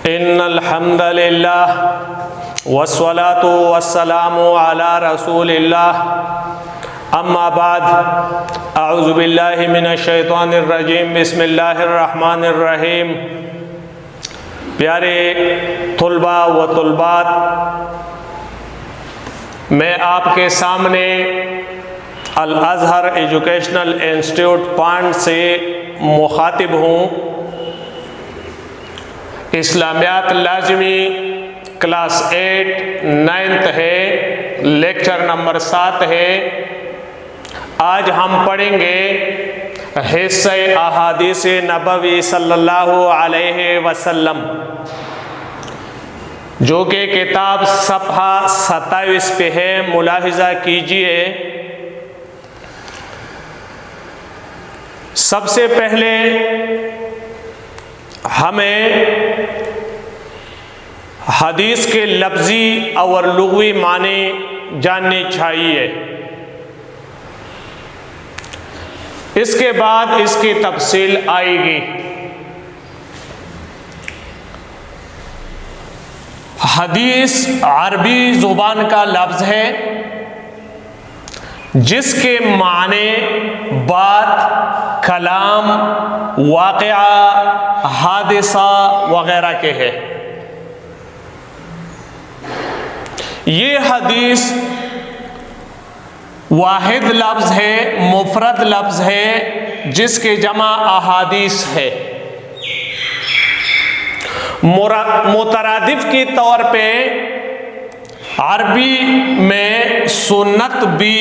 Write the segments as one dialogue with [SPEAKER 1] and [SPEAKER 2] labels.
[SPEAKER 1] ان الحمد للہ والصلاة والسلام علی رسول اللہ اما بعد اعوذ باللہ من الشیطان الرجیم بسم اللہ الرحمن الرحیم۔ پیارے طلباء و طلبات، میں آپ کے سامنے الازہر ایجوکیشنل انسٹیٹیوٹ پانڈ سے مخاطب ہوں۔ اسلامیات لازمی کلاس 8 9th ہے، لیکچر نمبر 7 ہے۔ آج ہم پڑھیں گے حصہ احادیث نبوی صلی اللہ علیہ وسلم، جو کہ کتاب صفحہ 27 پہ ہے، ملاحظہ کیجئے۔ سب سے پہلے ہمیں حدیث کے لفظی اور لغوی معنی جاننے چاہیے، اس کے بعد اس کی تفصیل آئے گی۔ حدیث عربی زبان کا لفظ ہے جس کے معنی بات، کلام، واقعہ، حادثہ وغیرہ کے ہے۔ یہ حدیث واحد لفظ ہے، مفرد لفظ ہے، جس کے جمع احادیث ہے۔ مترادف کی طور پہ عربی میں سنت بھی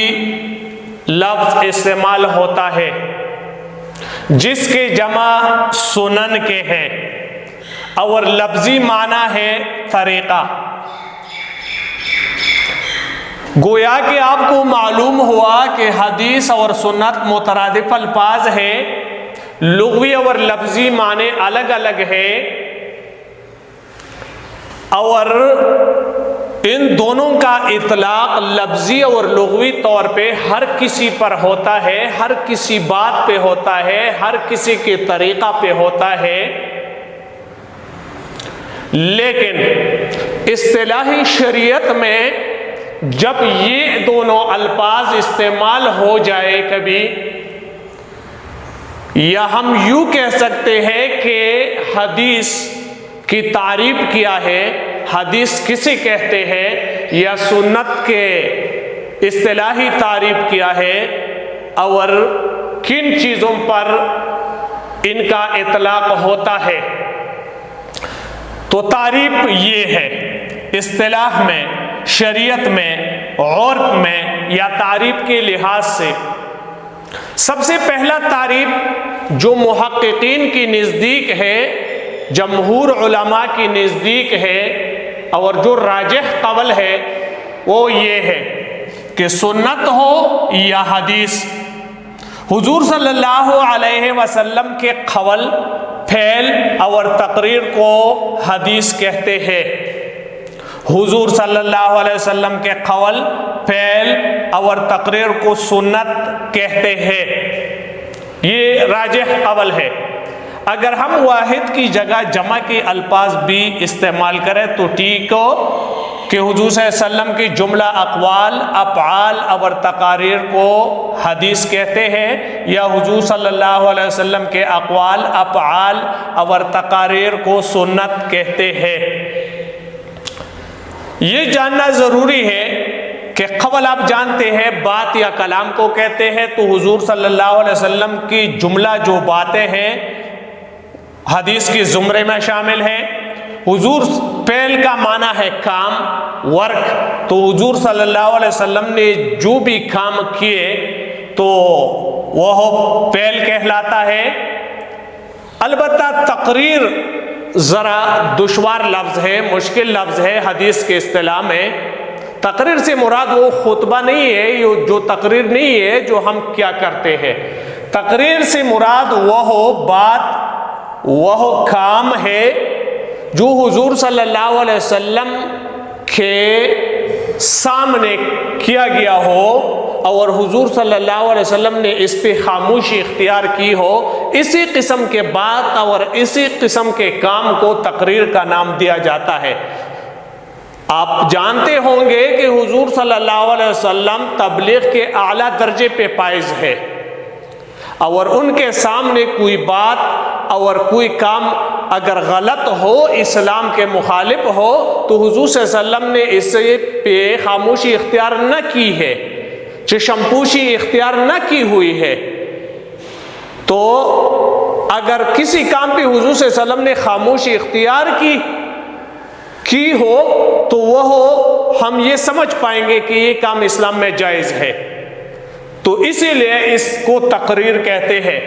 [SPEAKER 1] لفظ استعمال ہوتا ہے، جس کے جمع سنن کے ہیں، اور لفظی معنی ہے طریقہ۔ گویا کہ آپ کو معلوم ہوا کہ حدیث اور سنت مترادف الفاظ ہے، لغوی اور لفظی معنی الگ الگ ہے، اور ان دونوں کا اطلاق لفظی اور لغوی طور پہ ہر کسی پر ہوتا ہے، ہر کسی بات پہ ہوتا ہے، ہر کسی کے طریقہ پہ ہوتا ہے۔ لیکن اصطلاحی شریعت میں جب یہ دونوں الفاظ استعمال ہو جائے کبھی، یا ہم یوں کہہ سکتے ہیں کہ حدیث کی تعریف کیا ہے، حدیث کسے کہتے ہیں، یا سنت کے اصطلاحی تعریف کیا ہے، اور کن چیزوں پر ان کا اطلاق ہوتا ہے، تو تعریف یہ ہے اصطلاح میں، شریعت میں، عرف میں، یا تعریف کے لحاظ سے۔ سب سے پہلا تعریف جو محققین کی نزدیک ہے، جمہور علماء کی نزدیک ہے، اور جو راجح قول ہے، وہ یہ ہے کہ سنت ہو یا حدیث، حضور صلی اللہ علیہ وسلم کے قول، فعل اور تقریر کو حدیث کہتے ہیں۔ حضور صلی اللہ علیہ وسلم کے قول، فعل اور تقریر کو سنت کہتے ہیں۔ یہ راجح قول ہے۔ اگر ہم واحد کی جگہ جمع کے الفاظ بھی استعمال کریں تو ٹھیک ہو کہ حضور صلی اللہ علیہ وسلم کی جملہ اقوال، افعال اور تقاریر کو حدیث کہتے ہیں، یا حضور صلی اللہ علیہ وسلم کے اقوال، افعال اور تقاریر کو سنت کہتے ہیں۔ یہ جاننا ضروری ہے کہ قول آپ جانتے ہیں بات یا کلام کو کہتے ہیں، تو حضور صلی اللہ علیہ وسلم کی جملہ جو باتیں ہیں حدیث کے زمرے میں شامل ہیں۔ حضور، فعل کا معنی ہے کام، ورک، تو حضور صلی اللہ علیہ وسلم نے جو بھی کام کیے تو وہ فعل کہلاتا ہے۔ البتہ تقریر ذرا دشوار لفظ ہے، مشکل لفظ ہے حدیث کے اصطلاح میں۔ تقریر سے مراد وہ خطبہ نہیں ہے، جو تقریر نہیں ہے جو ہم کیا کرتے ہیں۔ تقریر سے مراد وہ بات، وہ کام ہے جو حضور صلی اللہ علیہ وسلم کے سامنے کیا گیا ہو، اور حضور صلی اللہ علیہ وسلم نے اس پہ خاموشی اختیار کی ہو، اسی قسم کے بات اور اسی قسم کے کام کو تقریر کا نام دیا جاتا ہے۔ آپ جانتے ہوں گے کہ حضور صلی اللہ علیہ وسلم تبلیغ کے اعلیٰ درجے پہ فائز ہے، اور ان کے سامنے کوئی بات اور کوئی کام اگر غلط ہو، اسلام کے مخالف ہو، تو حضور صلی اللہ علیہ وسلم نے اس پہ خاموشی اختیار نہ کی ہے، چشم پوشی اختیار نہ کی ہوئی ہے۔ تو اگر کسی کام پہ حضور صلی اللہ علیہ وسلم نے خاموشی اختیار کی ہو تو وہ ہم یہ سمجھ پائیں گے کہ یہ کام اسلام میں جائز ہے، تو اسی لیے اس کو تقریر کہتے ہیں۔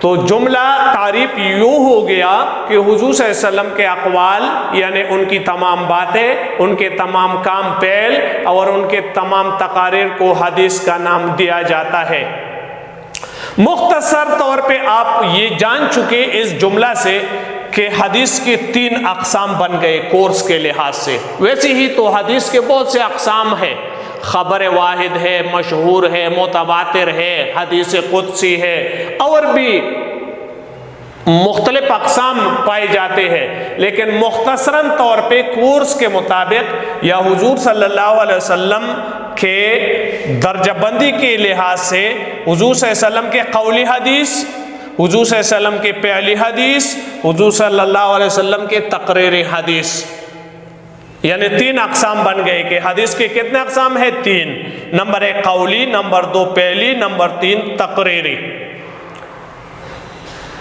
[SPEAKER 1] تو جملہ تعریف یوں ہو گیا کہ حضور صلی اللہ علیہ وسلم کے اقوال، یعنی ان کی تمام باتیں، ان کے تمام کام فعل اور ان کے تمام تقاریر کو حدیث کا نام دیا جاتا ہے۔ مختصر طور پہ آپ یہ جان چکے اس جملہ سے کہ حدیث کی 3 اقسام بن گئے کورس کے لحاظ سے۔ ویسے ہی تو حدیث کے بہت سے اقسام ہیں، خبر واحد ہے، مشہور ہے، متواتر ہے، حدیث قدسی ہے، اور بھی مختلف اقسام پائے جاتے ہیں، لیکن مختصراً طور پہ کورس کے مطابق یا حضور صلی اللہ علیہ وسلم کے درجہ بندی کے لحاظ سے حضور صلی اللہ علیہ وسلم کے قولی حدیث، حضور صلی اللہ علیہ وسلم کے فعلی حدیث، حضور صلی اللہ علیہ وسلم کے تقریری حدیث، یعنی 3 اقسام بن گئے کہ حدیث کے کتنے اقسام ہیں؟ 3۔ نمبر 1 قولی، نمبر 2 فعلی، نمبر 3 تقریری۔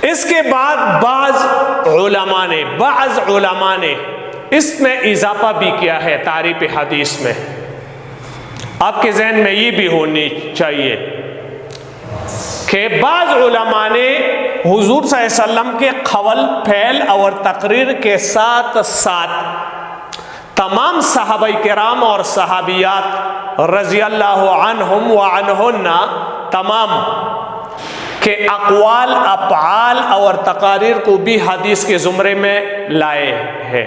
[SPEAKER 1] اس کے بعد بعض علماء نے اس میں اضافہ بھی کیا ہے تعریف حدیث میں۔ آپ کے ذہن میں یہ بھی ہونی چاہیے کہ بعض علماء نے حضور صلی اللہ علیہ وسلم کے قول، فعل اور تقریر کے ساتھ ساتھ تمام صحابہ کرام اور صحابیات رضی اللہ عنہم وعنہن تمام کے اقوال، افعال اور تقاریر کو بھی حدیث کے زمرے میں لائے ہیں۔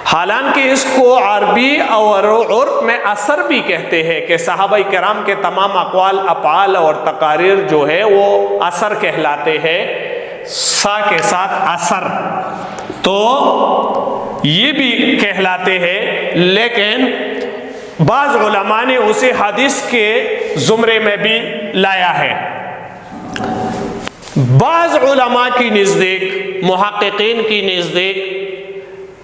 [SPEAKER 1] حالانکہ اس کو عربی اور عرف میں اثر بھی کہتے ہیں کہ صحابہ کرام کے تمام اقوال، افعال اور تقاریر جو ہے وہ اثر کہلاتے ہیں، سا کے ساتھ اثر، تو یہ بھی کہلاتے ہیں، لیکن بعض علماء نے اسے حدیث کے زمرے میں بھی لایا ہے۔ بعض علماء کی نزدیک، محققین کی نزدیک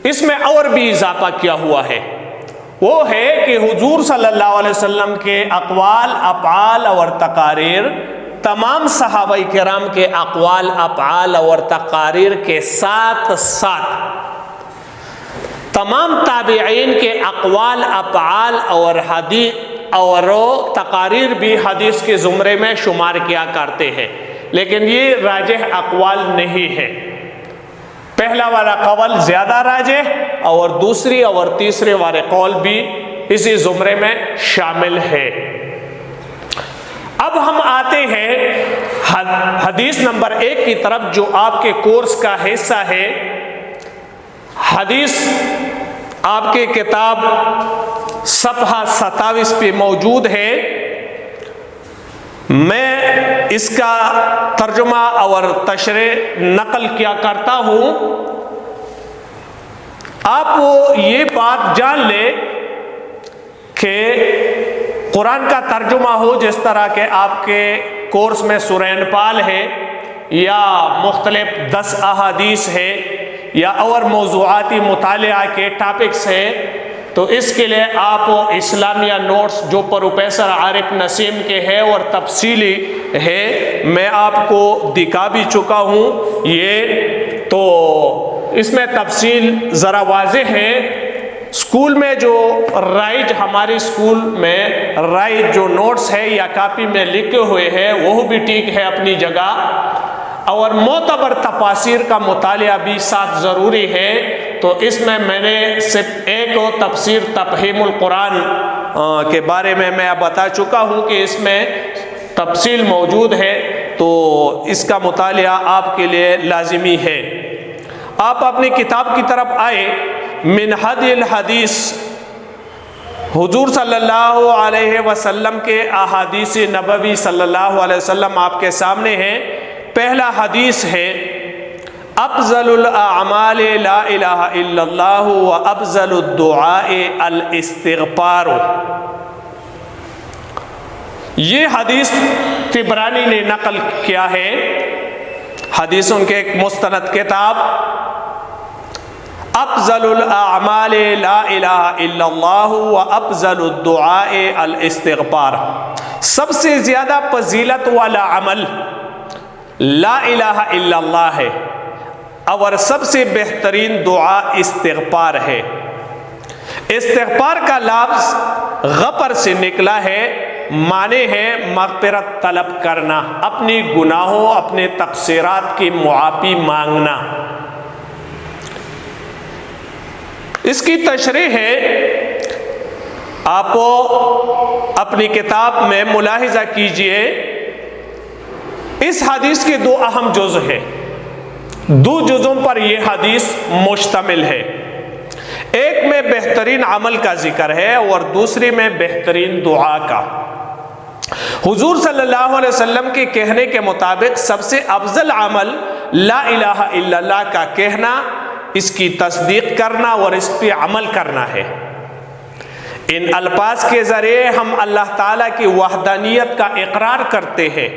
[SPEAKER 1] اس میں اور بھی اضافہ کیا ہوا ہے، وہ ہے کہ حضور صلی اللہ علیہ وسلم کے اقوال، افعال اور تقاریر تمام صحابہ کرام کے اقوال، افعال اور تقاریر کے ساتھ ساتھ تمام تابعین کے اقوال، افعال اور حدیث اور تقاریر بھی حدیث کے زمرے میں شمار کیا کرتے ہیں، لیکن یہ راجح اقوال نہیں ہے۔ پہلا والا قول زیادہ راجح اور دوسری اور تیسرے والے قول بھی اسی زمرے میں شامل ہے۔ اب ہم آتے ہیں حدیث نمبر 1 کی طرف، جو آپ کے کورس کا حصہ ہے۔ حدیث آپ کے کتاب صفحہ 27 پہ موجود ہے۔ میں اس کا ترجمہ اور تشریح نقل کیا کرتا ہوں۔ آپ وہ یہ بات جان لیں کہ قرآن کا ترجمہ ہو، جس طرح کہ آپ کے کورس میں سورہ انفال ہے یا مختلف 10 احادیث ہے یا اور موضوعاتی مطالعہ کے ٹاپکس ہیں، تو اس کے لیے آپ اسلامیہ نوٹس جو پروفیسر عارف نسیم کے ہے اور تفصیلی ہے، میں آپ کو دکھا بھی چکا ہوں یہ، تو اس میں تفصیل ذرا واضح ہے۔ اسکول میں جو رائج، ہماری اسکول میں رائج جو نوٹس ہے یا کاپی میں لکھے ہوئے ہیں وہ بھی ٹھیک ہے اپنی جگہ، اور معتبر تفاسیر کا مطالعہ بھی ساتھ ضروری ہے۔ تو اس میں نے صرف ایک تفسیر تفہیم القرآن کے بارے میں بتا چکا ہوں کہ اس میں تفصیل موجود ہے، تو اس کا مطالعہ آپ کے لیے لازمی ہے۔ آپ اپنی کتاب کی طرف آئے، من حدی الحدیث حضور صلی اللہ علیہ وسلم کے احادیث نبوی صلی اللہ علیہ وسلم آپ کے سامنے ہیں۔ پہلا حدیث ہے افضل الاعمال لا الہ الا اللہ و افضل الدعاء الاستغفار۔ یہ حدیث طبرانی نے نقل کیا ہے، حدیث ان کے ایک مستند کتاب افضل الاعمال لا الہ الا اللہ و افضل الدعاء الاستغفار۔ سب سے زیادہ فضیلت والا عمل لا الہ الا اللہ ہے اور سب سے بہترین دعا استغفار ہے۔ استغفار کا لفظ غفر سے نکلا ہے، معنی ہے مغفرت طلب کرنا، اپنی گناہوں اپنے تقصیرات کی معافی مانگنا۔ اس کی تشریح ہے، آپ اپنی کتاب میں ملاحظہ کیجئے، اس حدیث کے دو اہم جز ہیں، دو جزوں پر یہ حدیث مشتمل ہے۔ ایک میں بہترین عمل کا ذکر ہے اور دوسری میں بہترین دعا کا۔ حضور صلی اللہ علیہ وسلم کے کہنے کے مطابق سب سے افضل عمل لا الہ الا اللہ کا کہنا، اس کی تصدیق کرنا اور اس پہ عمل کرنا ہے۔ ان الفاظ کے ذریعے ہم اللہ تعالیٰ کی وحدانیت کا اقرار کرتے ہیں،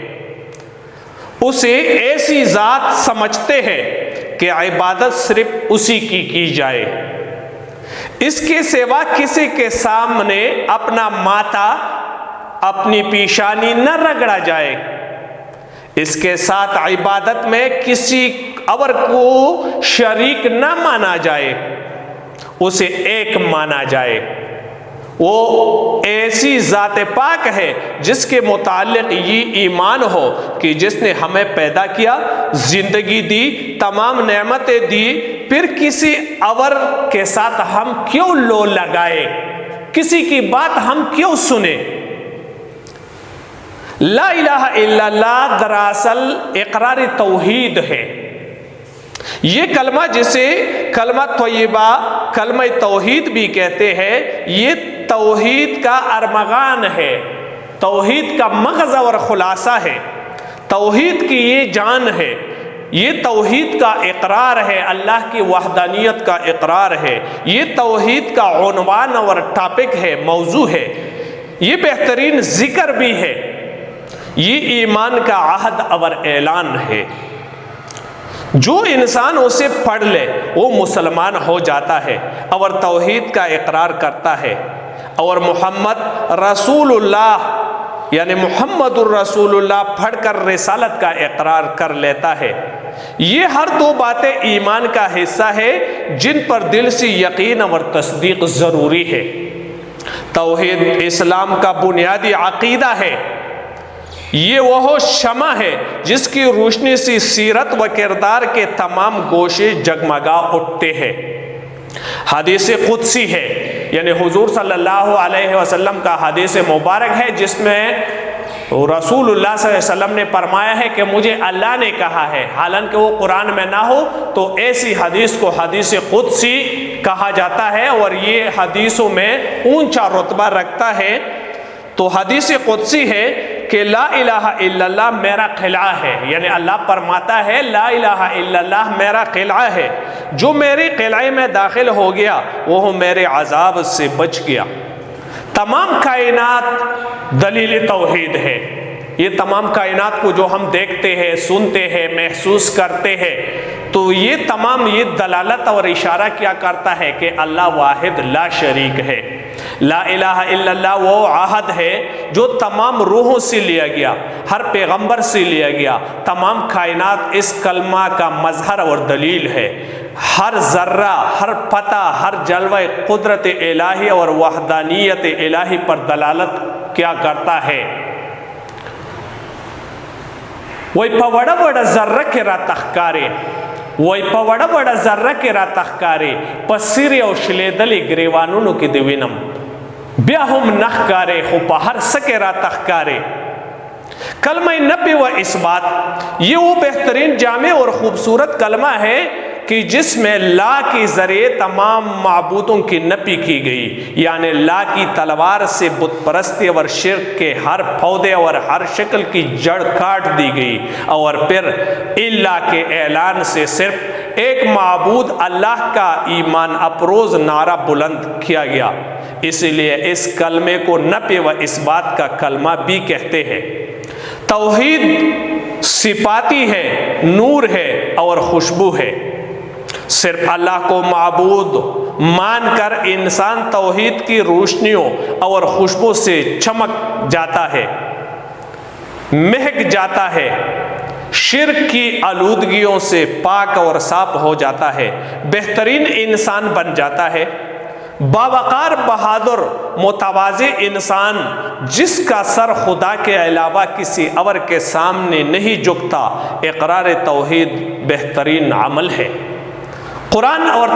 [SPEAKER 1] اسے ایسی ذات سمجھتے ہیں کہ عبادت صرف اسی کی جائے، اس کے سوا کسی کے سامنے اپنا ماتھا اپنی پیشانی نہ رگڑا جائے، اس کے ساتھ عبادت میں کسی اور کو شریک نہ مانا جائے، اسے ایک مانا جائے۔ وہ ایسی ذات پاک ہے جس کے متعلق یہ ایمان ہو کہ جس نے ہمیں پیدا کیا، زندگی دی، تمام نعمتیں دی، پھر کسی اور کے ساتھ ہم کیوں لو لگائے، کسی کی بات ہم کیوں سنیں۔ لا الہ الا اللہ دراصل اقرار توحید ہے۔ یہ کلمہ جسے کلمہ طیبہ، کلمہ توحید بھی کہتے ہیں، یہ توحید کا ارمغان ہے، توحید کا مغز اور خلاصہ ہے، توحید کی یہ جان ہے، یہ توحید کا اقرار ہے، اللہ کی وحدانیت کا اقرار ہے، یہ توحید کا عنوان اور ٹاپک ہے، موضوع ہے، یہ بہترین ذکر بھی ہے، یہ ایمان کا عہد اور اعلان ہے۔ جو انسان اسے پڑھ لے وہ مسلمان ہو جاتا ہے اور توحید کا اقرار کرتا ہے اور محمد رسول اللہ یعنی محمد الرسول اللہ پڑھ کر رسالت کا اقرار کر لیتا ہے۔ یہ ہر دو باتیں ایمان کا حصہ ہے جن پر دل سے یقین اور تصدیق ضروری ہے۔ توحید اسلام کا بنیادی عقیدہ ہے، یہ وہ شمع ہے جس کی روشنی سے سیرت و کردار کے تمام گوشے جگمگا اٹھتے ہیں۔ حدیث قدسی ہے، یعنی حضور صلی اللہ علیہ وسلم کا حدیث مبارک ہے، جس میں رسول اللہ صلی اللہ علیہ وسلم نے فرمایا ہے کہ مجھے اللہ نے کہا ہے، حالانکہ وہ قرآن میں نہ ہو تو ایسی حدیث کو حدیث قدسی کہا جاتا ہے اور یہ حدیثوں میں اونچا رتبہ رکھتا ہے۔ تو حدیث قدسی ہے کہ لا الہ الا اللہ میرا قلعہ ہے، یعنی اللہ فرماتا ہے لا الہ الا اللہ میرا قلعہ ہے، جو میرے قلعے میں داخل ہو گیا وہ میرے عذاب سے بچ گیا۔ تمام کائنات دلیل توحید ہے، یہ تمام کائنات کو جو ہم دیکھتے ہیں، سنتے ہیں، محسوس کرتے ہیں، تو یہ تمام یہ دلالت اور اشارہ کیا کرتا ہے کہ اللہ واحد لا شریک ہے۔ لا الہ الا اللہ وہ عہد ہے جو تمام روحوں سے لیا گیا، ہر پیغمبر سے لیا گیا، تمام کائنات اس کلمہ کا مظہر اور دلیل ہے۔ ہر ذرہ، ہر پتہ، ہر جلوہ قدرت الہی اور وحدانیت الہی پر دلالت کیا کرتا ہے۔ وہی پوڑا بڑا ذرہ کے را تخکارے، وہی پوڑا بڑا ذرہ کے را تخکارے، پسیری او شلیدلی گریوانونو کی دوینم، بیا ہم نخکارے خو پہر سکے را تخکارے۔ کلمہ نفی و اثبات یہ وہ بہترین جامع اور خوبصورت کلمہ ہے کہ جس میں لا کے ذریعے تمام معبودوں کی نفی کی گئی، یعنی لا کی تلوار سے بت پرستی اور شرک کے ہر پودے اور ہر شکل کی جڑ کاٹ دی گئی، اور پھر اللہ کے اعلان سے صرف ایک معبود اللہ کا ایمان افروز نعرہ بلند کیا گیا۔ اس لیے اس کلمے کو نفی و اثبات کا کلمہ بھی کہتے ہیں۔ توحید صفاتی ہے، نور ہے اور خوشبو ہے۔ صرف اللہ کو معبود مان کر انسان توحید کی روشنیوں اور خوشبو سے چمک جاتا ہے، مہک جاتا ہے، شرک کی آلودگیوں سے پاک اور صاف ہو جاتا ہے، بہترین انسان بن جاتا ہے، باوقار، بہادر، متواضع انسان جس کا سر خدا کے علاوہ کسی اور کے سامنے نہیں جھکتا۔ اقرار توحید بہترین عمل ہے۔ قرآن اور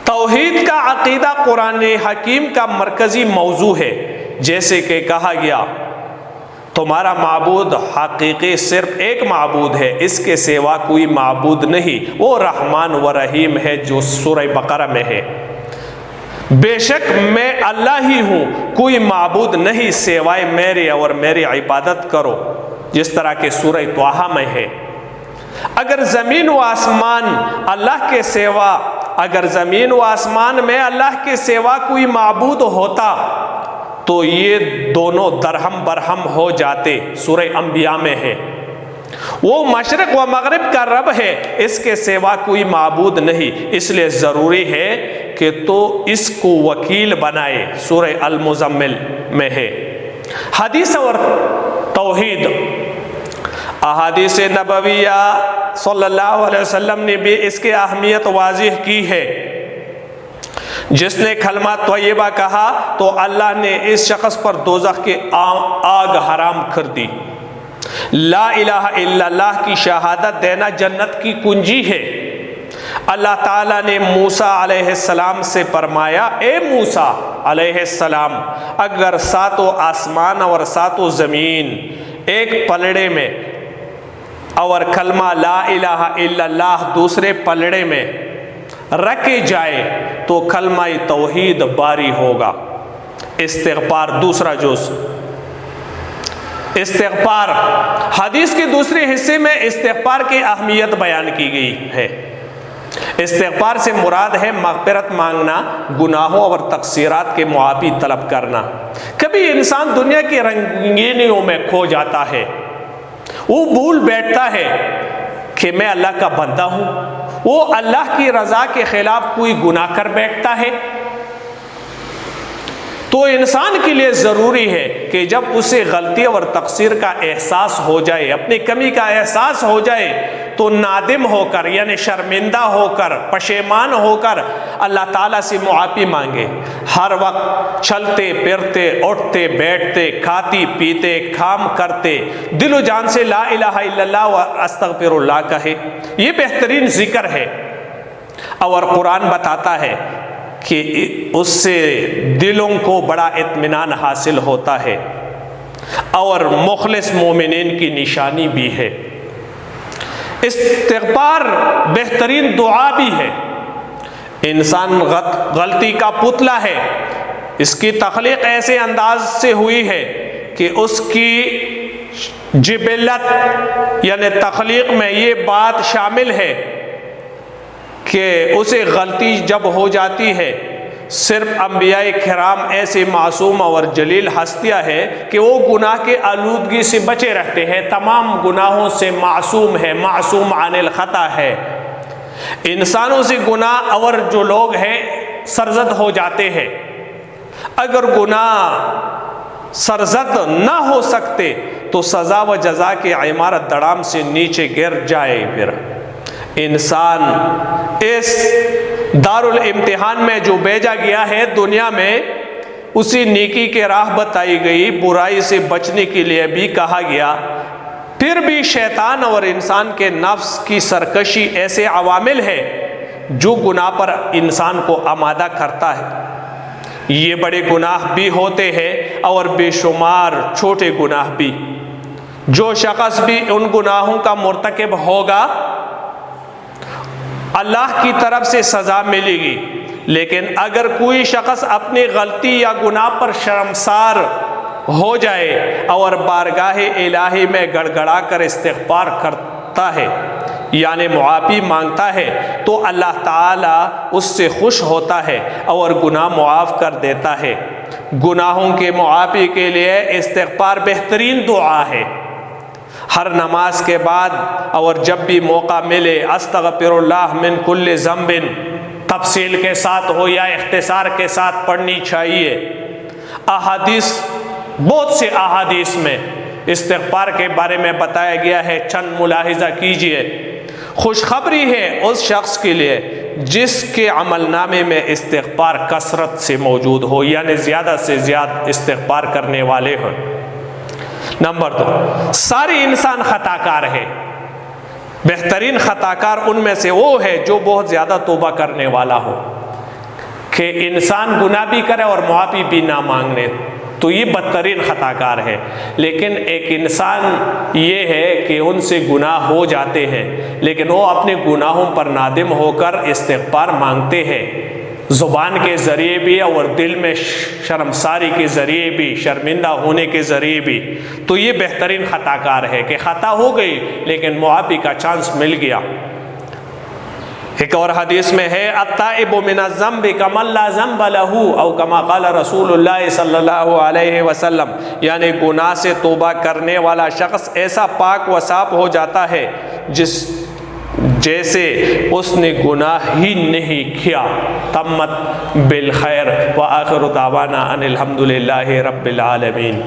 [SPEAKER 1] توحید کا عقیدہ قرآن حکیم کا مرکزی موضوع ہے۔ جیسے کہ کہا گیا، تمہارا معبود حقیقی صرف ایک معبود ہے، اس کے سوا کوئی معبود نہیں، وہ رحمان و رحیم ہے، جو سورہ بقرہ میں ہے۔ بے شک میں اللہ ہی ہوں، کوئی معبود نہیں سوائے میرے، اور میری عبادت کرو، جس طرح کہ سورہ طٰہٰ میں ہے۔ اگر زمین و آسمان میں اللہ کے سوا کوئی معبود ہوتا تو یہ دونوں درہم برہم ہو جاتے، سورہ انبیاء میں ہے۔ وہ مشرق و مغرب کا رب ہے، اس کے سوا کوئی معبود نہیں، اس لیے ضروری ہے کہ تو اس کو وکیل بنائے، سورہ المزمل میں ہے۔ حدیث اور توحید۔ احادیث نبویہ صلی اللہ علیہ وسلم نے بھی اس کی اہمیت واضح کی ہے۔ جس نے کلمہ طیبہ کہا تو اللہ نے اس شخص پر دوزخ کی آگ حرام کر دی۔ لا الہ الا اللہ کی شہادت دینا جنت کی کنجی ہے۔ اللہ تعالیٰ نے موسیٰ علیہ السلام سے فرمایا، اے موسیٰ علیہ السلام، اگر ساتوں آسمان اور ساتوں زمین ایک پلڑے میں اور کلمہ لا الہ الا اللہ دوسرے پلڑے میں رکھے جائے تو کلمہ توحید باری ہوگا۔ استغفار، دوسرا جز استغفار۔ حدیث کے دوسرے حصے میں استغفار کی اہمیت بیان کی گئی ہے۔ استغفار سے مراد ہے مغفرت مانگنا، گناہوں اور تقصیرات کے معافی طلب کرنا۔ کبھی انسان دنیا کی رنگینیوں میں کھو جاتا ہے، وہ بھول بیٹھتا ہے کہ میں اللہ کا بندہ ہوں، وہ اللہ کی رضا کے خلاف کوئی گناہ کر بیٹھتا ہے۔ تو انسان کے لیے ضروری ہے کہ جب اسے غلطی اور تقصیر کا احساس ہو جائے، اپنی کمی کا احساس ہو جائے، تو نادم ہو کر، یعنی شرمندہ ہو کر، پشیمان ہو کر اللہ تعالیٰ سے معافی مانگے۔ ہر وقت چلتے پھرتے، اٹھتے بیٹھتے، کھاتی پیتے، کام کرتے دل و جان سے لا الہ الا اللہ و استغفر اللہ کہے، یہ بہترین ذکر ہے۔ اور قرآن بتاتا ہے کہ اس سے دلوں کو بڑا اطمینان حاصل ہوتا ہے اور مخلص مومنین کی نشانی بھی ہے۔ استغفار بہترین دعا بھی ہے۔ انسان غلطی کا پتلا ہے، اس کی تخلیق ایسے انداز سے ہوئی ہے کہ اس کی جبلت یعنی تخلیق میں یہ بات شامل ہے کہ اسے غلطی جب ہو جاتی ہے، صرف انبیاء کرام ایسے معصوم اور جلیل ہستیاں ہیں کہ وہ گناہ کے آلودگی سے بچے رہتے ہیں، تمام گناہوں سے معصوم ہے، معصوم عن الخطا ہے۔ انسانوں سے گناہ اور جو لوگ ہیں سرزد ہو جاتے ہیں۔ اگر گناہ سرزد نہ ہو سکتے تو سزا و جزا کی عمارت دڑام سے نیچے گر جائے۔ پھر انسان اس دارالامتحان میں جو بھیجا گیا ہے دنیا میں، اسی نیکی کے راہ بتائی گئی، برائی سے بچنے کے لیے بھی کہا گیا۔ پھر بھی شیطان اور انسان کے نفس کی سرکشی ایسے عوامل ہے جو گناہ پر انسان کو آمادہ کرتا ہے۔ یہ بڑے گناہ بھی ہوتے ہیں اور بے شمار چھوٹے گناہ بھی۔ جو شخص بھی ان گناہوں کا مرتکب ہوگا اللہ کی طرف سے سزا ملے گی، لیکن اگر کوئی شخص اپنی غلطی یا گناہ پر شرمسار ہو جائے اور بارگاہ الہی میں گڑ گڑا کر استغفار کرتا ہے یعنی معافی مانگتا ہے تو اللہ تعالیٰ اس سے خوش ہوتا ہے اور گناہ معاف کر دیتا ہے۔ گناہوں کے معافی کے لیے استغفار بہترین دعا ہے۔ ہر نماز کے بعد اور جب بھی موقع ملے استغفر اللہ من کل ذنب تفصیل کے ساتھ ہو یا اختصار کے ساتھ پڑھنی چاہیے۔ بہت سے احادیث میں استغفار کے بارے میں بتایا گیا ہے، چند ملاحظہ کیجئے۔ خوشخبری ہے اس شخص کے لیے جس کے عمل نامے میں استغفار کثرت سے موجود ہو، یعنی زیادہ سے زیادہ استغفار کرنے والے ہوں۔ نمبر 2، سارے انسان خطا کار ہے، بہترین خطا کار ان میں سے وہ ہے جو بہت زیادہ توبہ کرنے والا ہو، کہ انسان گناہ بھی کرے اور معافی بھی نہ مانگنے، تو یہ بدترین خطا کار ہے۔ لیکن ایک انسان یہ ہے کہ ان سے گناہ ہو جاتے ہیں لیکن وہ اپنے گناہوں پر نادم ہو کر استغفار مانگتے ہیں، زبان کے ذریعے بھی اور دل میں شرمساری کے ذریعے بھی، شرمندہ ہونے کے ذریعے بھی، تو یہ بہترین خطا کار ہے کہ خطا ہو گئی لیکن معافی کا چانس مل گیا۔ ایک اور حدیث میں ہے التائب من الذنب کمن لا ذنب له او کما قال رسول اللہ صلی اللہ علیہ وسلم، یعنی گناہ سے توبہ کرنے والا شخص ایسا پاک و صاف ہو جاتا ہے جیسے اس نے گناہ ہی نہیں کیا۔ تمت بالخیر وآخر دعوانا ان الحمد للہ رب العالمین۔